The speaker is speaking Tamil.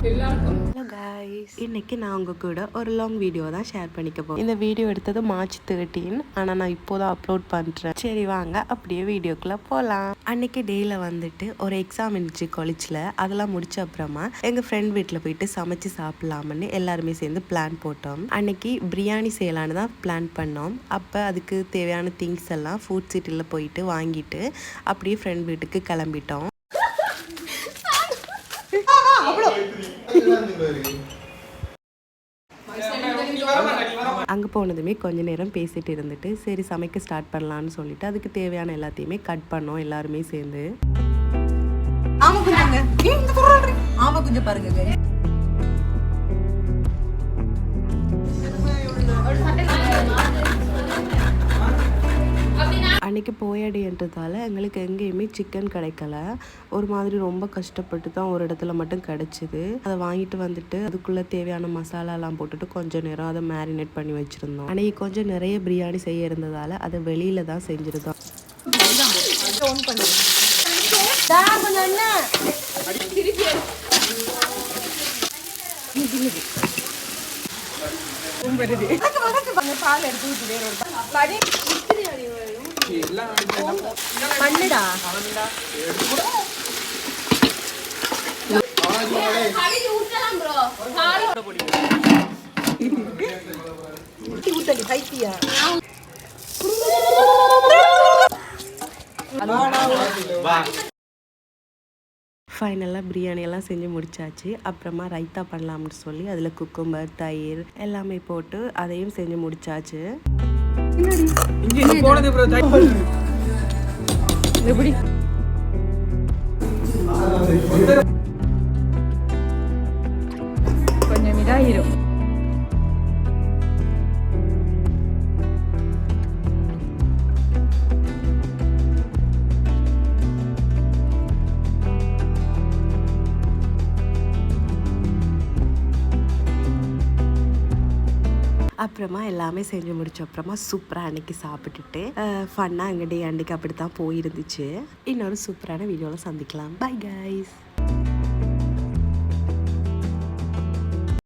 ஹலோ கைஸ், இன்னைக்கு நான் உங்க கூட ஒரு லாங் வீடியோ தான் ஷேர் பண்ணிக்க போறேன். இந்த வீடியோ எடுத்தது March 13, ஆனால் நான் இப்போதான் அப்லோட் பண்ணுறேன். சரி வாங்க அப்படியே வீடியோக்குள்ளே போகலாம். அன்னைக்கு டேயில் வந்துட்டு ஒரு எக்ஸாம் இருந்துச்சு காலேஜில். அதெல்லாம் முடிச்ச அப்புறமா எங்கள் ஃப்ரெண்ட் வீட்டில் போயிட்டு சமைச்சு சாப்பிடலாம்னு எல்லாருமே சேர்ந்து பிளான் போட்டோம். அன்னைக்கு பிரியாணி செய்யலான்னு தான் பிளான் பண்ணோம். அப்போ அதுக்கு தேவையான திங்ஸ் எல்லாம் ஃபுட் சிட்டியில் போயிட்டு வாங்கிட்டு அப்படியே ஃப்ரெண்ட் வீட்டுக்கு கிளம்பிட்டோம். அங்கே போனதுமே கொஞ்ச நேரம் பேசிட்டு இருந்துட்டு சரி சமைக்க ஸ்டார்ட் பண்ணலான்னு சொல்லிட்டு அதுக்கு தேவையான எல்லாத்தையுமே கட் பண்ணோம் எல்லாருமே சேர்ந்து. கொஞ்சம் பாருங்க. அன்றைக்கி போயாடின்றதால எங்களுக்கு எங்கேயுமே சிக்கன் கிடைக்கல. ஒரு மாதிரி ரொம்ப கஷ்டப்பட்டு தான் ஒரு இடத்துல மட்டும் கிடச்சிது. அதை வாங்கிட்டு வந்துட்டு அதுக்குள்ளே தேவையான மசாலாலாம் போட்டுட்டு கொஞ்சம் நேரம் அதை மேரினேட் பண்ணி வச்சுருந்தோம். அன்றைக்கி கொஞ்சம் நிறைய பிரியாணி செய்ய இருந்ததால் அதை வெளியில் தான் செஞ்சுருந்தோம். பால் எடுத்து பண்ணுடா ஊத்தடி பைத்தியா. ஃபைனலாக பிரியாணி எல்லாம் செஞ்சு முடிச்சாச்சு. அப்புறமா ரைத்தா பண்ணலாம்னு சொல்லி அதில் குக்கும்பர் தயிர் எல்லாமே போட்டு அதையும் செஞ்சு முடிச்சாச்சு. கொஞ்சம் இதாயிரும். அப்புறமா எல்லாமே செஞ்சு முடிச்ச அப்புறமா சூப்பராக அன்றைக்கி சாப்பிட்டுட்டு ஃபன்னாக எங்கள் டே அன்றைக்கி அப்படி தான் போயிருந்துச்சு. இன்னொரு சூப்பரான வீடியோவில் சந்திக்கலாம். Bye guys.